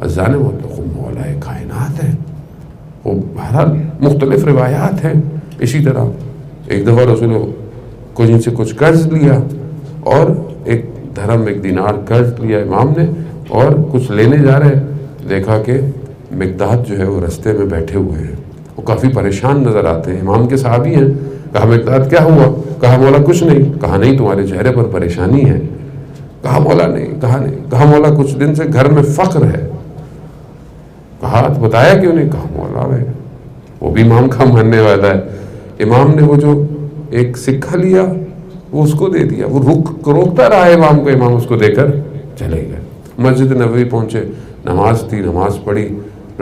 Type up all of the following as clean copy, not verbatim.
عزیزان محترم مولا کائنات ہے. وہ بہرحال مختلف روایات ہیں. اسی طرح ایک دفعہ رسول کو جن سے کچھ قرض لیا اور ایک دھرم ایک دینار قرض لیا امام نے اور کچھ لینے جا رہے, دیکھا کہ مقداد جو ہے وہ رستے میں بیٹھے ہوئے ہیں, وہ کافی پریشان نظر آتے ہیں. امام کے صحابی ہیں. کہا مقداد کیا ہوا؟ کہا مولا کچھ نہیں. کہا نہیں تمہارے چہرے پر پریشانی ہے. کہا مولا نہیں. کہا نہیں. کہا مولا کچھ دن سے گھر میں فقر ہے. کہا بتایا کیوں نہیں؟ کہا مولا وہ بھی امام کا ماننے والا ہے. امام نے وہ جو ایک سکہ لیا وہ اس کو دے دیا. وہ روکتا رہا امام کو, امام اس کو دے کر چلے گئے. مسجد نبوی پہنچے, نماز تھی, نماز پڑھی.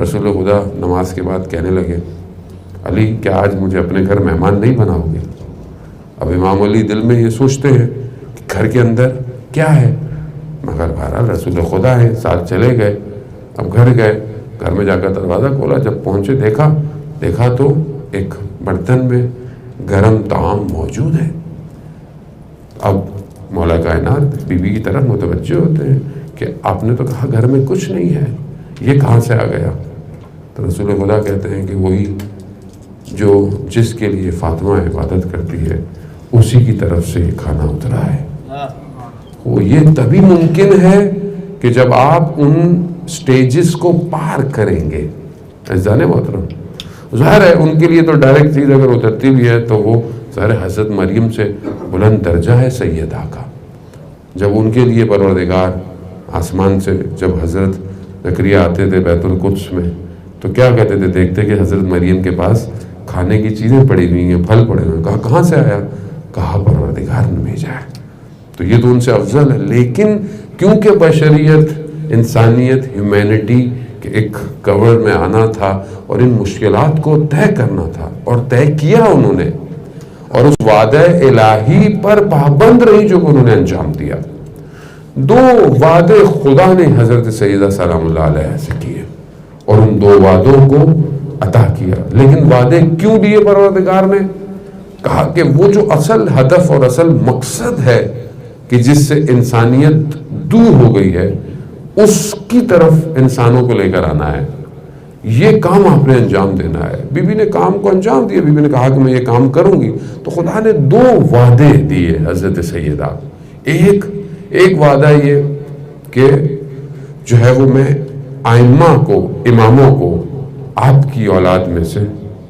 رسول خدا نماز کے بعد کہنے لگے علی کیا آج مجھے اپنے گھر مہمان نہیں بناؤ گے؟ اب امام علی دل میں یہ سوچتے ہیں کہ گھر کے اندر کیا ہے, مگر بہرحال رسول خدا ہے, ساتھ چلے گئے. اب گھر گئے, گھر میں جا کر دروازہ کھولا, جب پہنچے دیکھا تو ایک برتن میں گرم طعام موجود ہے. اب مولا کائنات بیوی کی طرف متوجہ ہوتے ہیں کہ آپ نے تو کہا گھر میں کچھ نہیں ہے, یہ کہاں سے آ گیا؟ تو رسول خدا کہتے ہیں کہ وہی جو جس کے لیے فاطمہ عبادت کرتی ہے اسی کی طرف سے یہ کھانا اترا ہے. وہ یہ تبھی ممکن ہے کہ جب آپ ان سٹیجز کو پار کریں گے. عزیزان محترم, ظاہر ہے ان کے لیے تو ڈائریکٹ چیز اگر اترتی بھی ہے تو وہ ظاہر حضرت مریم سے بلند درجہ ہے سیدہ کا. جب ان کے لیے پروردگار آسمان سے جب حضرت زکریا آتے تھے بیت القدس میں تو کیا کہتے تھے؟ دیکھتے کہ حضرت مریم کے پاس کھانے کی چیزیں پڑی ہوئی ہیں, پھل پڑے ہوئے ہیں. کہا کہاں سے آیا؟ کہا پروردگار نے بھیجا ہے. تو یہ تو ان سے افضل ہے. لیکن کیونکہ بشریت, انسانیت, ہیومینٹی کے ایک کور میں آنا تھا اور ان مشکلات کو طے کرنا تھا, اور طے کیا انہوں نے, اور اس وعدہ الہی پر پابند رہی جو انہوں نے انجام دیا. 2 وعدے خدا نے حضرت سیدہ سلام اللہ علیہ سے کیے اور ان 2 وعدوں کو عطا کیا. لیکن وعدے کیوں دیے پروردگار نے؟ کہا کہ وہ جو اصل ہدف اور اصل مقصد ہے کہ جس سے انسانیت دور ہو گئی ہے اس کی طرف انسانوں کو لے کر آنا ہے. یہ کام آپ نے انجام دینا ہے. بی بی نے کام کو انجام دیا. بی بی نے کہا کہ میں یہ کام کروں گی. تو خدا نے 2 وعدے دیے حضرت سیدہ. ایک وعدہ یہ کہ جو ہے وہ میں ائمہ کو, اماموں کو آپ کی اولاد میں سے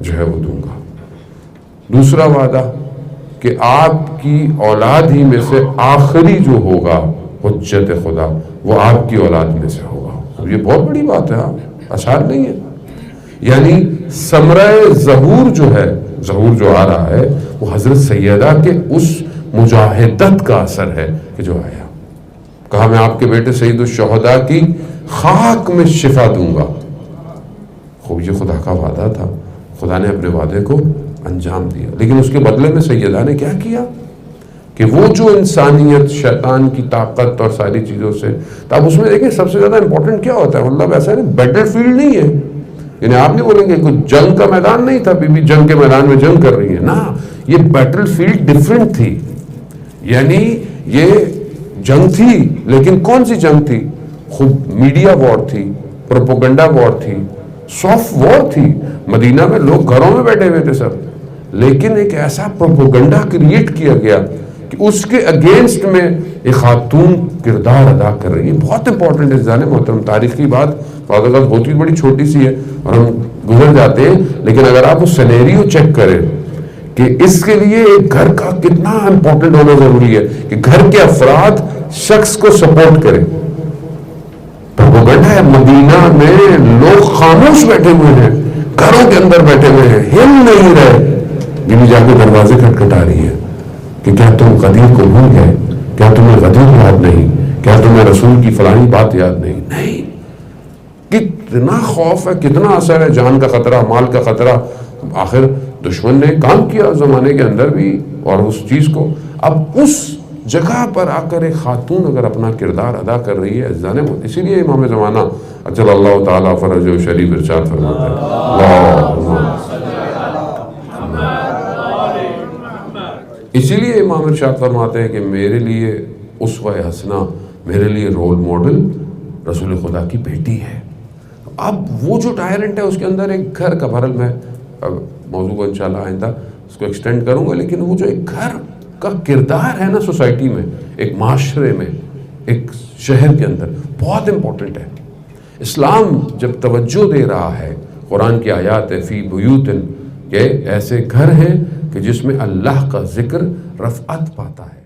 جو ہے وہ دوں گا. دوسرا وعدہ کہ آپ کی اولاد ہی میں سے آخری جو ہوگا حجت خدا وہ آپ کی اولاد میں سے ہوگا. یہ بہت بڑی بات ہے, آسان نہیں ہے. یعنی ثمرہ ظہور جو ہے, ظہور جو آ رہا ہے وہ حضرت سیدہ کے اس مجاہدت کا اثر ہے کہ جو آیا. کہا میں آپ کے بیٹے سید الشہداء کی خاک میں شفا دوں گا. خوب یہ خدا کا وعدہ تھا. خدا نے اپنے وعدے کو انجام دیا. لیکن اس کے بدلے میں سیدہ نے کیا کیا کہ وہ جو انسانیت, شیطان کی طاقت اور ساری چیزوں سے, تو آپ اس میں دیکھیں سب سے زیادہ امپورٹنٹ کیا ہوتا ہے. مطلب ایسا نہیں بیٹل فیلڈ نہیں ہے, یعنی آپ نہیں بولیں گے کوئی جنگ کا میدان نہیں تھا, بی بی جنگ کے میدان میں جنگ کر رہی ہے نا. یہ بیٹل فیلڈ ڈیفرنٹ تھی. یعنی یہ جنگ تھی, لیکن کون سی جنگ تھی؟ خوب میڈیا وار تھی, پروپیگنڈا وار تھی, سافٹ وار تھی. مدینہ میں لوگ گھروں میں بیٹھے ہوئے تھے سب, لیکن ایک ایسا پروپیگنڈا کریٹ کیا گیا کہ اس کے اگینسٹ میں ایک خاتون کردار ادا کر رہی ہے. بہت امپورٹنٹ ہے جانے محترم. تاریخی بات بعض اوقات ہوتی بڑی چھوٹی سی ہے اور ہم گزر جاتے ہیں, لیکن اگر آپ اس سینیریو چیک کریں کہ اس کے لیے ایک گھر کا کتنا امپورٹنٹ ہونا ضروری ہے کہ گھر کے افراد شخص کو سپورٹ کریں. پروپیگنڈا ہے. مدینہ میں لوگ خاموش بیٹھے ہوئے ہیں, گھروں کے اندر بیٹھے ہوئے ہیں, ہل نہیں رہے. بیوی جا کے دروازے کھٹکھٹا رہی ہے کہ کیا تم غدیر کو بھول گئے؟ کیا تمہیں غدیر یاد نہیں؟ کیا تمہیں رسول کی فلانی بات یاد نہیں؟ نہیں. کتنا خوف ہے, کتنا اثر ہے, جان کا خطرہ, مال کا خطرہ. آخر دشمن نے کام کیا زمانے کے اندر بھی اور اس چیز کو. اب اس جگہ پر آ کر ایک خاتون اگر اپنا کردار ادا کر رہی ہے جانے, اسی لیے امام زمانہ اجل اللہ تعالیٰ فرج و شریف ارشاد فرماتے ہیں, اسی لیے امام ارشاد فرماتے ہیں کہ میرے لیے اسوہ حسنہ, میرے لیے رول ماڈل رسول خدا کی بیٹی ہے. اب وہ جو ٹائرنٹ ہے اس کے اندر ایک گھر کا، بہرحال میں موضوع کو انشاءاللہ آئندہ اس کو ایکسٹینڈ کروں گا، لیکن وہ جو ایک گھر کا کردار ہے نا سوسائٹی میں، ایک معاشرے میں، ایک شہر کے اندر، بہت امپورٹنٹ ہے۔ اسلام جب توجہ دے رہا ہے، قرآن کی آیات ہے فی بیوت، کہ ایسے گھر ہیں کہ جس میں اللہ کا ذکر رفعت پاتا ہے۔